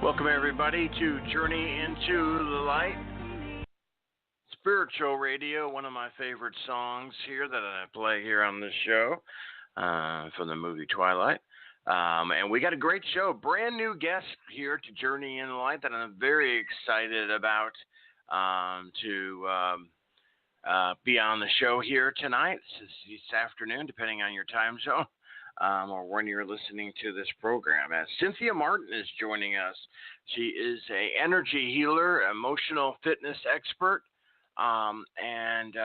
Welcome, everybody, to Journey into the Light. Spiritual radio, one of my favorite songs here that I play here on this show from the movie Twilight. And we got a great show, brand new guest here to Journey in the Light that I'm very excited about to be on the show here tonight, this afternoon, depending on your time zone. Or when you're listening to this program. As Cynthia Martin is joining us. She is an energy healer, emotional fitness expert, and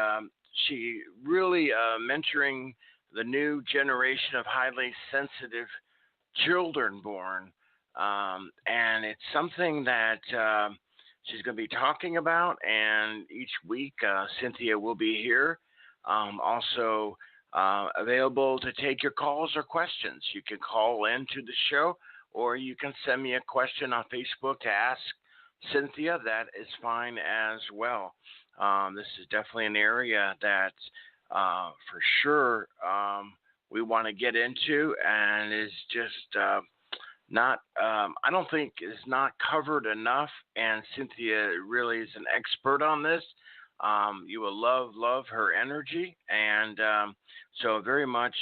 she really mentoring the new generation of highly sensitive children born. And it's something that she's going to be talking about, and each week Cynthia will be here. Also, available to take your calls or questions. You can call into the show, or you can send me a question on Facebook to ask Cynthia. That is fine as well. This is definitely an area that for sure we want to get into, and is just not, I don't think is not covered enough, and Cynthia really is an expert on this. You will love her energy, and so very much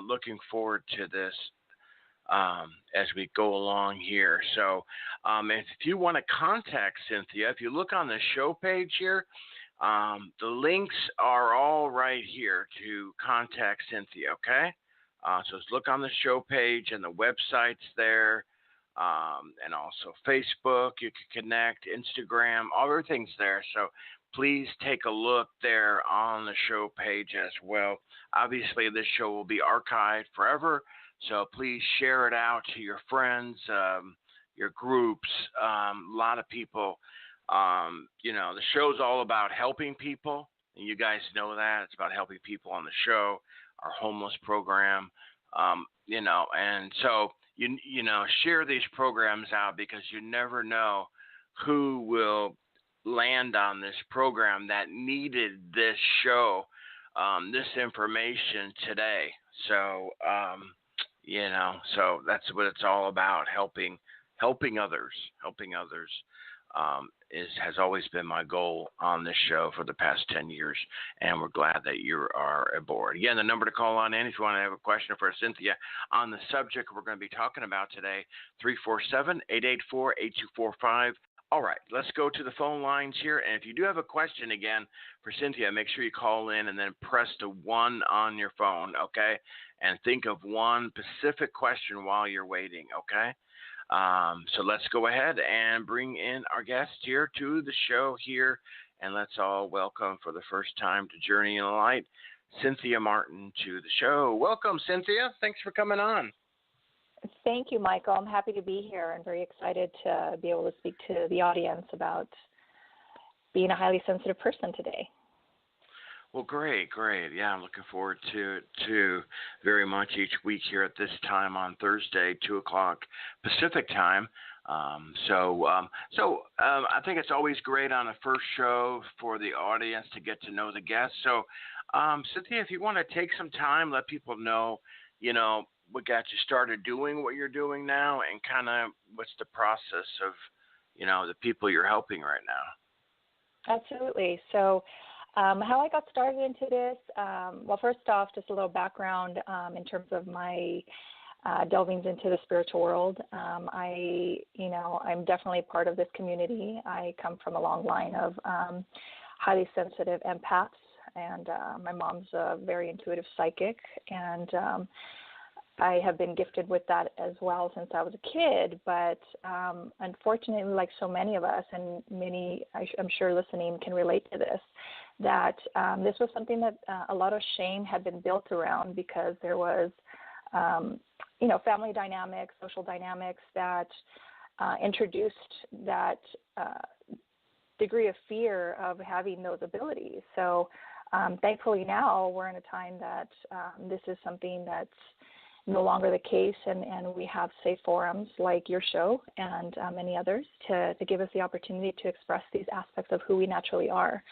looking forward to this as we go along here. So if you want to contact Cynthia, if you look on the show page here, the links are all right here to contact Cynthia, okay? So just look on the show page, and the website's there, and also Facebook. You can connect, Instagram, everything's there. So please take a look there on the show page as well. Obviously, this show will be archived forever, so please share it out to your friends, your groups, a lot of people. The show's all about helping people, and you guys know that. It's about helping people on the show, our homeless program, and so, share these programs out, because you never know who will land on this program that needed this show, this information today. So, so that's what it's all about, helping others. Has always been my goal on this show for the past 10 years, and we're glad that you are aboard. Again, the number to call on in if you want to have a question for Cynthia on the subject we're going to be talking about today, 347-884-8245. All right, let's go to the phone lines here. And if you do have a question, again, for Cynthia, make sure you call in and then press the 1 on your phone, okay? And think of one specific question while you're waiting, okay? So let's go ahead and bring in our guest here to the show here. And let's all welcome for the first time to Journey in the Light, Cynthia Martin to the show. Welcome, Cynthia. Thanks for coming on. Thank you, Michael. I'm happy to be here and very excited to be able to speak to the audience about being a highly sensitive person today. Well, great. Yeah, I'm looking forward to very much each week here at this time on Thursday, 2 o'clock Pacific time. So I think it's always great on a first show for the audience to get to know the guests. So, Cynthia, if you want to take some time, let people know, what got you started doing what you're doing now, and kind of what's the process of, the people you're helping right now. Absolutely. So how I got started into this, well, first off, just a little background in terms of my delvings into the spiritual world. I'm definitely part of this community. I come from a long line of highly sensitive empaths, and my mom's a very intuitive psychic, and I have been gifted with that as well since I was a kid, but unfortunately, like so many of us, and many, I'm sure listening can relate to this, that this was something that a lot of shame had been built around, because there was, family dynamics, social dynamics that introduced that degree of fear of having those abilities. So thankfully now we're in a time that this is something that's no longer the case, and we have safe forums like your show and many others to give us the opportunity to express these aspects of who we naturally are.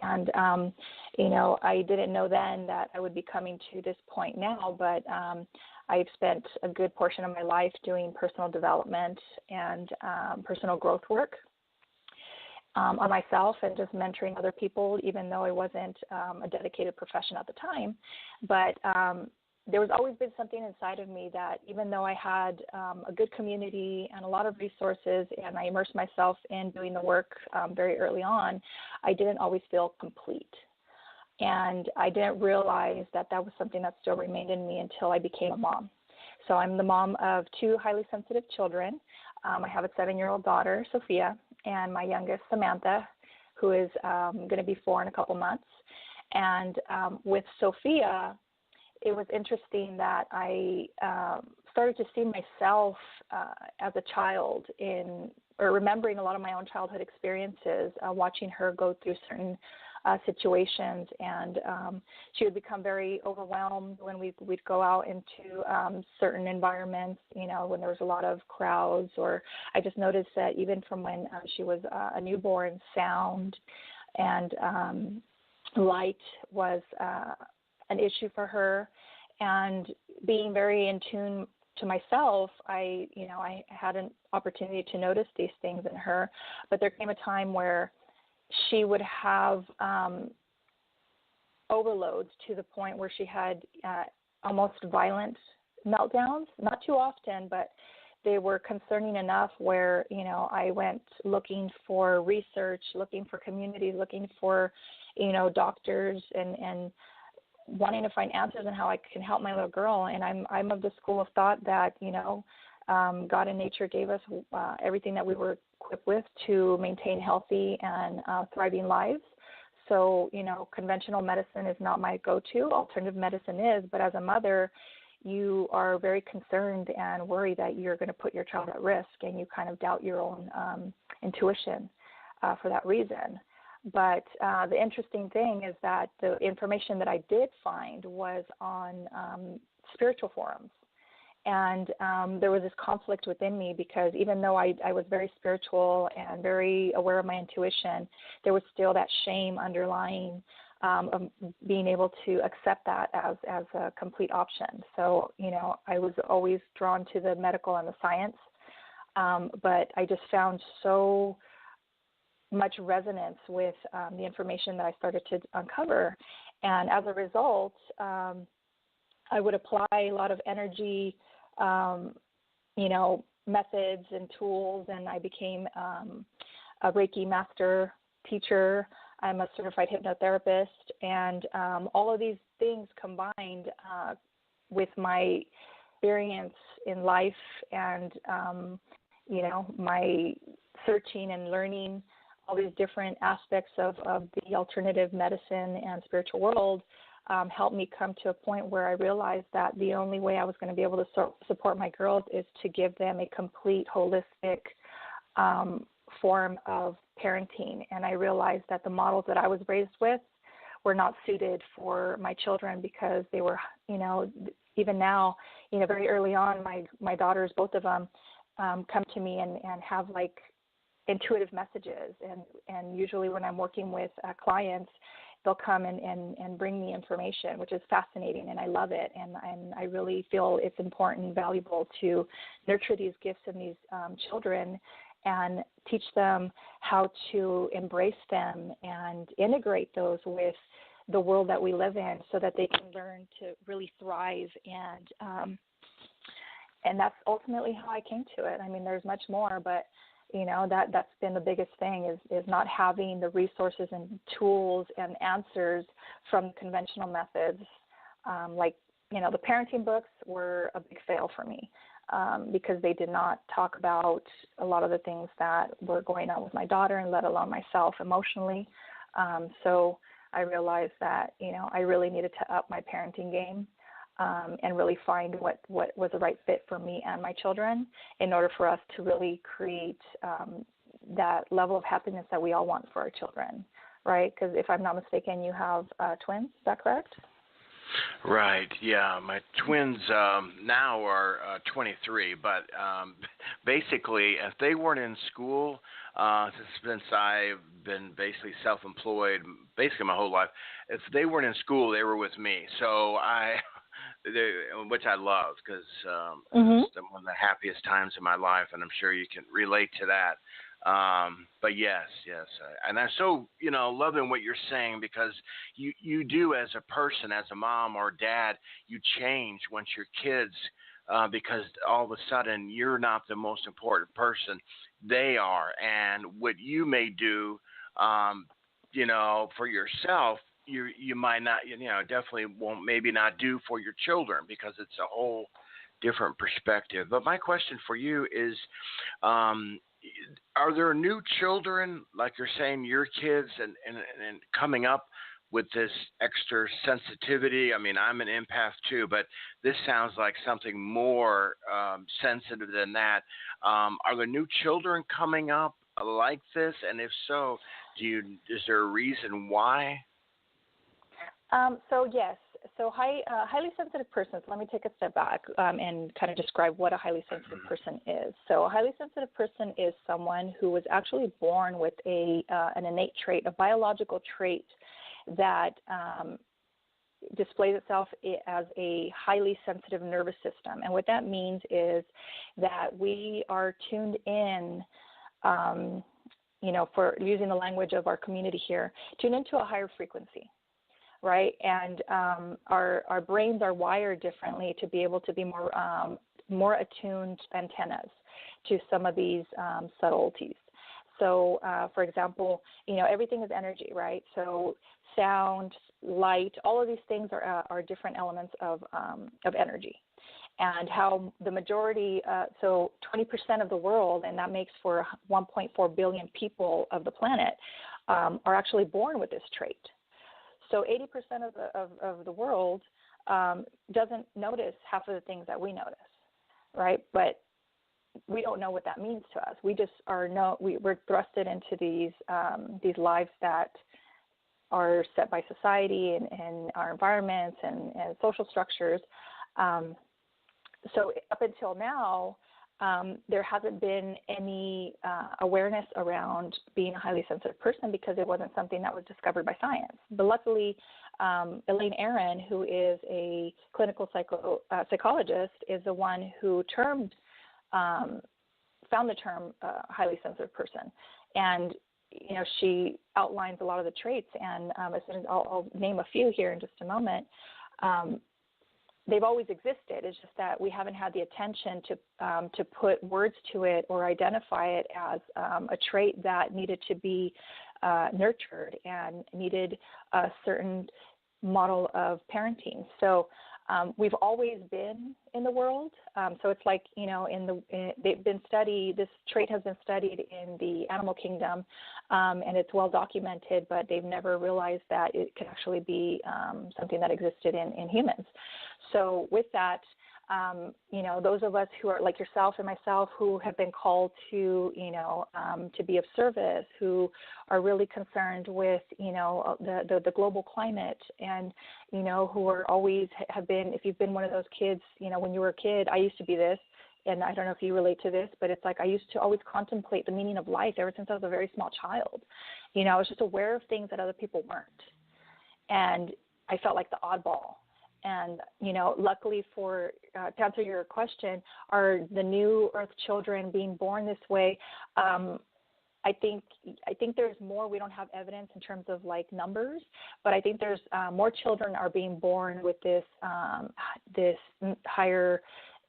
And, I didn't know then that I would be coming to this point now, but I've spent a good portion of my life doing personal development and personal growth work on myself and just mentoring other people, even though I wasn't a dedicated profession at the time. But there was always been something inside of me that even though I had a good community and a lot of resources and I immersed myself in doing the work very early on, I didn't always feel complete. And I didn't realize that that was something that still remained in me until I became a mom. So I'm the mom of 2 highly sensitive children. I have a 7-year-old daughter, Sophia, and my youngest, Samantha, who is going to be 4 in a couple months. And with Sophia, it was interesting that I started to see myself as a child or remembering a lot of my own childhood experiences, watching her go through certain situations, and she would become very overwhelmed when we'd go out into certain environments, when there was a lot of crowds, or I just noticed that even from when she was a newborn, sound and light was an issue for her, and being very in tune to myself, I had an opportunity to notice these things in her, but there came a time where she would have overloads to the point where she had almost violent meltdowns, not too often, but they were concerning enough where, I went looking for research, looking for communities, looking for, doctors and wanting to find answers on how I can help my little girl. And I'm of the school of thought that, God and nature gave us everything that we were equipped with to maintain healthy and thriving lives. So, conventional medicine is not my go-to. Alternative medicine is, but as a mother, you are very concerned and worried that you're going to put your child at risk, and you kind of doubt your own intuition for that reason. But the interesting thing is that the information that I did find was on spiritual forums. And there was this conflict within me because even though I was very spiritual and very aware of my intuition, there was still that shame underlying of being able to accept that as a complete option. So, I was always drawn to the medical and the science, but I just found so much resonance with the information that I started to uncover. And as a result, I would apply a lot of energy, methods and tools, and I became a Reiki master teacher. I'm a certified hypnotherapist, and all of these things combined with my experience in life and, my searching and learning all these different aspects of the alternative medicine and spiritual world helped me come to a point where I realized that the only way I was going to be able to support my girls is to give them a complete holistic form of parenting. And I realized that the models that I was raised with were not suited for my children because they were, even now, very early on, my daughters, both of them, come to me and have like intuitive messages. And usually when I'm working with clients, they'll come and bring me information, which is fascinating, and I love it. And I really feel it's important and valuable to nurture these gifts in these children and teach them how to embrace them and integrate those with the world that we live in so that they can learn to really thrive. And that's ultimately how I came to it. I mean, there's much more, but that's been the biggest thing is not having the resources and tools and answers from conventional methods. The parenting books were a big fail for me because they did not talk about a lot of the things that were going on with my daughter and let alone myself emotionally. So I realized that, I really needed to up my parenting game. And really find what was the right fit for me and my children in order for us to really create that level of happiness that we all want for our children, right? Because if I'm not mistaken, you have twins, is that correct? Right, yeah. My twins now are 23, but basically if they weren't in school, since I've been basically self-employed basically my whole life, if they weren't in school, they were with me. So which I love because Mhm. it's one of the happiest times in my life, and I'm sure you can relate to that. But yes, and I'm so loving what you're saying because you do as a person, as a mom or dad, you change once your kids. Because all of a sudden you're not the most important person, they are, and what you may do, for yourself, you might not, definitely won't maybe not do for your children because it's a whole different perspective. But my question for you is, are there new children, like you're saying, your kids and coming up with this extra sensitivity? I mean, I'm an empath too, but this sounds like something more sensitive than that. Are there new children coming up like this? And if so, is there a reason why? So yes, highly sensitive persons. Let me take a step back and kind of describe what a highly sensitive person is. So a highly sensitive person is someone who was actually born with an innate trait, a biological trait that displays itself as a highly sensitive nervous system. And what that means is that we are tuned in, for using the language of our community here, tuned into a higher frequency. Right, and our brains are wired differently to be able to be more attuned antennas to some of these subtleties. So, for example, everything is energy, right? So, sound, light, all of these things are different elements of energy, and how the majority, so 20% of the world, and that makes for 1.4 billion people of the planet, are actually born with this trait. So 80% of the world doesn't notice half of the things that we notice, right? But we don't know what that means to us. We just we're thrusted into these lives that are set by society and our environments and social structures. So up until now, there hasn't been any awareness around being a highly sensitive person because it wasn't something that was discovered by science. But luckily, Elaine Aron, who is a clinical psychologist, is the one who found the term highly sensitive person. And she outlines a lot of the traits, and as soon as I'll name a few here in just a moment. They've always existed. It's just that we haven't had the attention to put words to it or identify it as a trait that needed to be nurtured and needed a certain model of parenting. So we've always been in the world. So it's like, they've been studied, this trait has been studied in the animal kingdom, and it's well documented, but they've never realized that it could actually be something that existed in humans. So with that, those of us who are like yourself and myself who have been called to be of service, who are really concerned with, the global climate, and, who are always have been, if you've been one of those kids, when you were a kid, I used to be this, and I don't know if you relate to this, but it's like I used to always contemplate the meaning of life ever since I was a very small child. I was just aware of things that other people weren't. And I felt like the oddball. And, luckily to answer your question, are the new Earth children being born this way? I think there's more. We don't have evidence in terms of like numbers, but I think there's more children are being born with this higher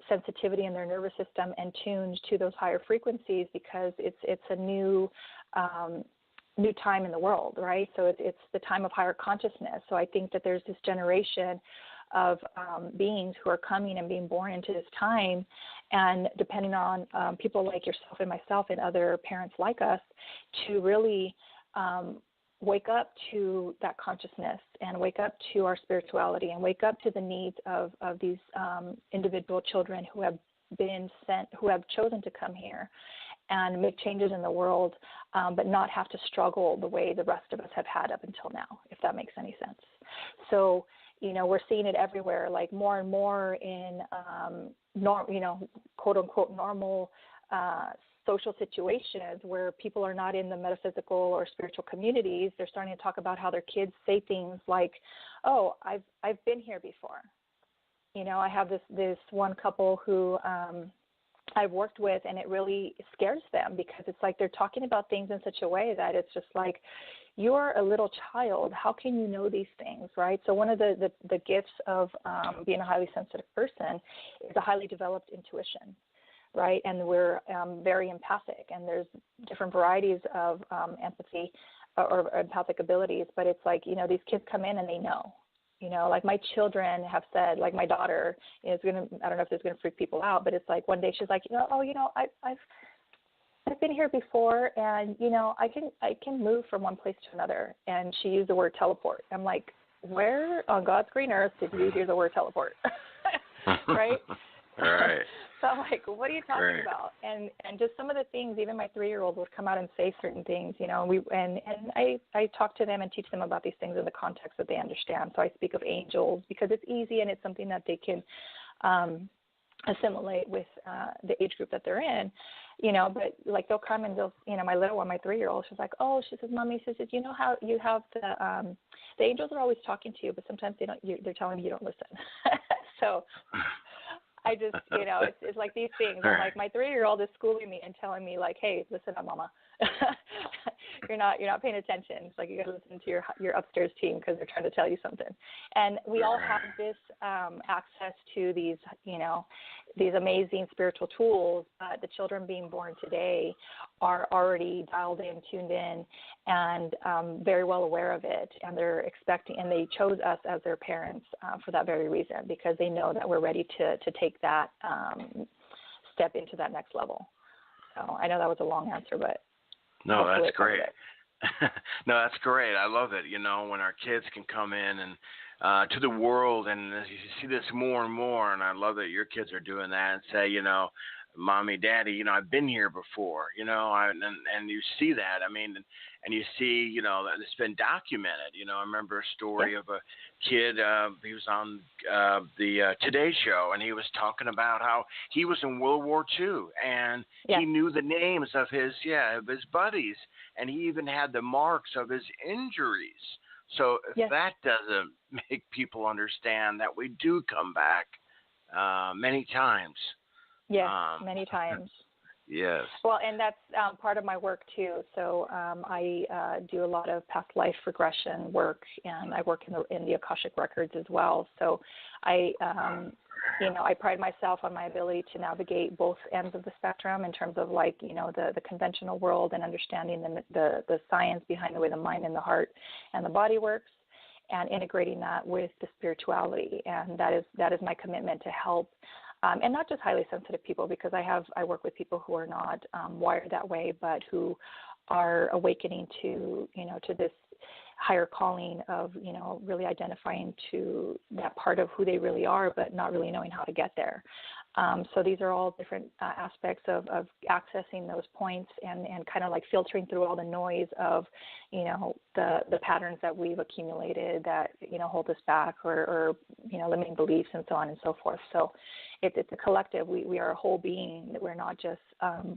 sensitivity in their nervous system and tuned to those higher frequencies because it's a new time in the world, right? So it's the time of higher consciousness. So I think that there's this generation of beings who are coming and being born into this time, and depending on people like yourself and myself and other parents like us, to really wake up to that consciousness and wake up to our spirituality and wake up to the needs of these individual children who have been sent, who have chosen to come here and make changes in the world, but not have to struggle the way the rest of us have had up until now, if that makes any sense. So, we're seeing it everywhere, like more and more in, quote unquote, normal social situations where people are not in the metaphysical or spiritual communities. They're starting to talk about how their kids say things like, "Oh, I've been here before." You know, I have this one couple who I've worked with, and it really scares them because it's like they're talking about things in such a way that it's just like, you're a little child. How can you know these things, right? So one of the gifts of being a highly sensitive person is a highly developed intuition, right? And we're very empathic, and there's different varieties of empathy or empathic abilities, but it's like, you know, these kids come in and they know. You know, like my children have said, like my daughter is I don't know if this is gonna freak people out, but it's like one day she's like, I've been here before, and you know, I can move from one place to another. And she used the word teleport. I'm like, where on God's green earth did you hear the word teleport? Right? Right. So I'm like, what are you talking about? And just some of the things, even my 3-year-old would come out and say certain things, you know, and I talk to them and teach them about these things in the context that they understand. So I speak of angels because it's easy and it's something that they can assimilate with the age group that they're in, you know, but like they'll come and they'll, you know, my little one, my 3-year-old, she's like, oh, she says, Mommy, she says, you know how you have the angels are always talking to you, but sometimes they're telling you don't listen. So I just, you know, it's like these things. I'm like, my 3-year-old is schooling me and telling me like, hey, listen up, Mama. you're not paying attention. It's like you got to listen to your upstairs team because they're trying to tell you something. And we all have this access to these, you know, these amazing spiritual tools. The children being born today are already dialed in, tuned in, and very well aware of it. And they're expecting, and they chose us as their parents for that very reason, because they know that we're ready to take that step into that next level. So I know that was a long answer, but no, that's great. No, that's great. I love it. You know, when our kids can come in and to the world, and you see this more and more, and I love that your kids are doing that and say, you know, Mommy, Daddy, you know, I've been here before, you know, and you see that. I mean, and you see, you know, that it's been documented. You know, I remember a story of a kid, he was on the Today Show, and he was talking about how he was in World War II, and he knew the names of his buddies, and he even had the marks of his injuries. So if that doesn't make people understand that we do come back many times. Yes, many times. Yes. Well, and that's part of my work too. So I do a lot of past life regression work, and I work in the Akashic records as well. So I, you know, I pride myself on my ability to navigate both ends of the spectrum in terms of, like, you know, the conventional world and understanding the science behind the way the mind and the heart and the body works, and integrating that with the spirituality. And that is my commitment to help. And not just highly sensitive people, because I work with people who are not wired that way, but who are awakening to, you know, to this higher calling of, you know, really identifying to that part of who they really are, but not really knowing how to get there. So these are all different aspects of accessing those points and kind of like filtering through all the noise of, you know, the patterns that we've accumulated that, you know, hold us back or you know, limiting beliefs and so on and so forth. So it's a collective. We are a whole being. We're not just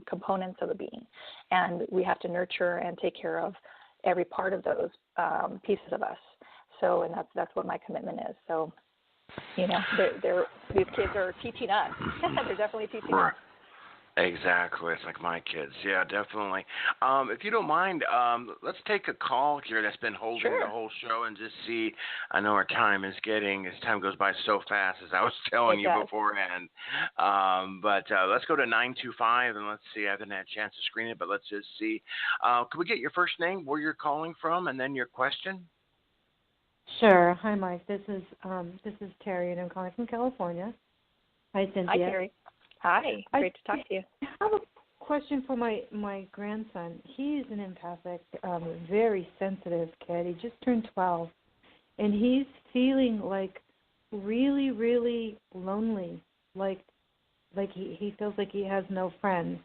components of a being. And we have to nurture and take care of every part of those pieces of us. So, and that's what my commitment is. So, you know, these kids are teaching us. They're definitely teaching us. Exactly. It's like my kids. Yeah, definitely. If you don't mind, let's take a call here that's been holding the whole show and just see. I know our time goes by so fast, as I was telling you beforehand. But let's go to 925 and let's see. I haven't had a chance to screen it, but let's just see. Could we get your first name, where you're calling from, and then your question? Sure. Hi, Mike. This is Terry, and I'm calling from California. Hi, Cynthia. Hi, Terry. Hi. Great to talk to you. I have a question for my grandson. He's an empathic, very sensitive kid. He just turned 12, and he's feeling like really, really lonely. Like he feels like he has no friends.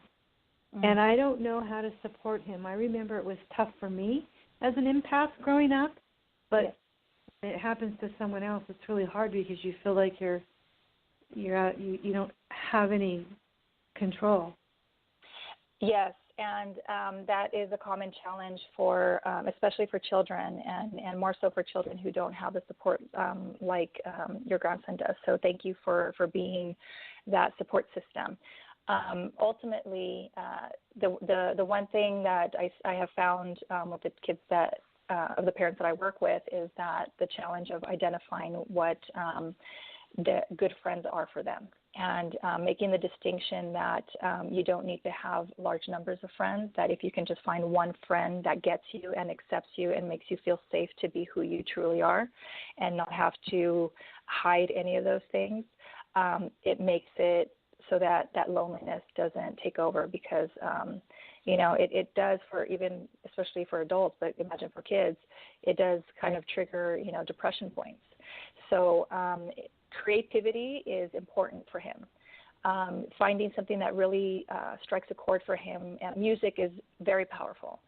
Mm-hmm. And I don't know how to support him. I remember it was tough for me as an empath growing up, but it happens to someone else. It's really hard because you feel like you don't have any control. Yes, and that is a common challenge for, especially for children, and more so for children who don't have the support like your grandson does. So thank you for being that support system. Ultimately, the one thing that I have found with the kids that of the parents that I work with is that the challenge of identifying what the good friends are for them, and making the distinction that you don't need to have large numbers of friends, that if you can just find one friend that gets you and accepts you and makes you feel safe to be who you truly are and not have to hide any of those things, it makes it so that loneliness doesn't take over, because it does, for even, especially for adults, but imagine for kids, it does kind of trigger, depression points. So creativity is important for him. Finding something that really strikes a chord for him, and music is very powerful.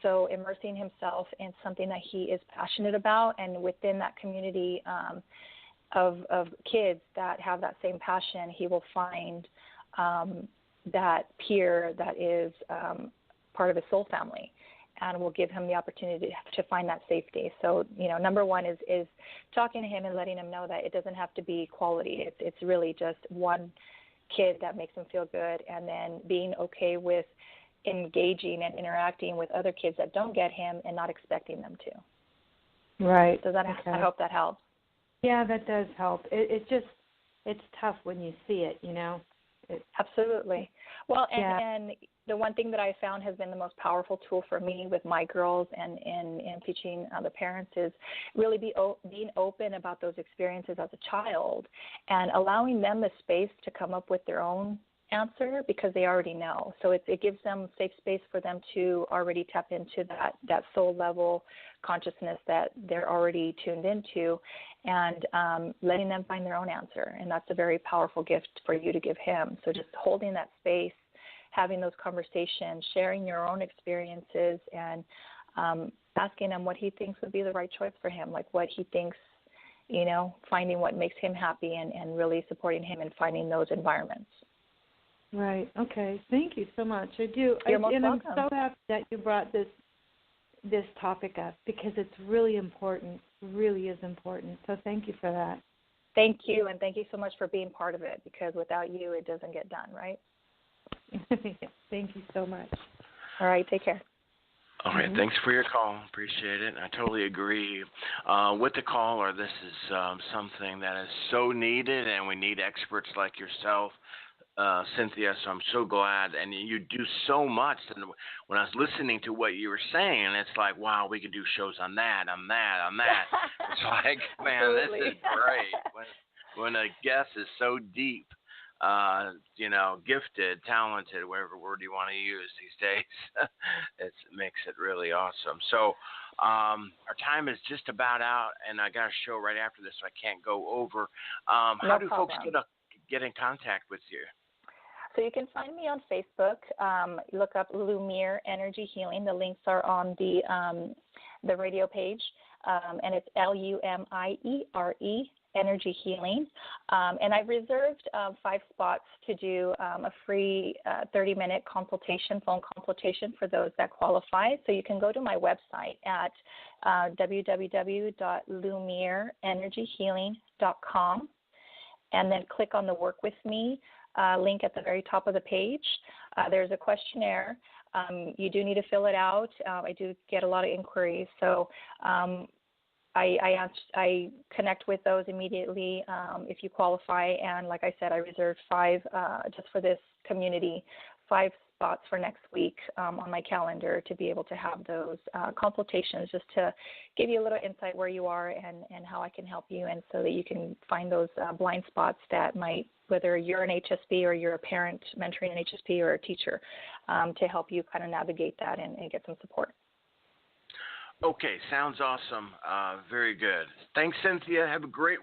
So immersing himself in something that he is passionate about, and within that community of kids that have that same passion, he will find that peer that is part of his soul family, and will give him the opportunity to find that safety. So, number one is talking to him and letting him know that it doesn't have to be quality. It's really just one kid that makes him feel good, and then being okay with engaging and interacting with other kids that don't get him and not expecting them to. Right. So I hope that helps. Yeah, that does help. It's tough when you see it, Absolutely. Well, and the one thing that I found has been the most powerful tool for me with my girls and teaching the parents is really being open about those experiences as a child, and allowing them the space to come up with their own answer, because they already know. So it gives them safe space for them to already tap into that soul level consciousness that they're already tuned into, and letting them find their own answer. And that's a very powerful gift for you to give him. So just holding that space, having those conversations, sharing your own experiences, and asking him what he thinks would be the right choice for him, like what he thinks, finding what makes him happy, and really supporting him in finding those environments. Right. Okay. Thank you so much. I do. You're most welcome. I'm so happy that you brought this topic up, because it's really important. Really is important. So thank you for that. Thank you, and thank you so much for being part of it, because without you, it doesn't get done, right? Thank you so much. All right. Take care. All right, thanks for your call. Appreciate it. I totally agree with the caller. This is something that is so needed, and we need experts like yourself, Cynthia. So I'm so glad, and you do so much. And when I was listening to what you were saying, it's like, wow, we could do shows on that. It's like, man, this is great. When a guest is so deep, gifted, talented, whatever word you want to use these days, it makes it really awesome. So our time is just about out, and I got a show right after this, so I can't go over. How do folks get in contact with you? So you can find me on Facebook. Look up Lumiere Energy Healing. The links are on the radio page, and it's LUMIERE Energy Healing. And I've reserved 5 spots to do a free 30-minute phone consultation for those that qualify. So you can go to my website at www.lumiereenergyhealing.com, and then click on the Work With Me link at the very top of the page. There's a questionnaire. You do need to fill it out. I do get a lot of inquiries, so I connect with those immediately if you qualify. And like I said, I reserved 5 just for this community, 5 spots for next week on my calendar to be able to have those consultations, just to give you a little insight where you are and how I can help you, and so that you can find those blind spots that might, whether you're an HSP or you're a parent mentoring an HSP or a teacher, to help you kind of navigate that and get some support. Okay, sounds awesome. Very good. Thanks, Cynthia. Have a great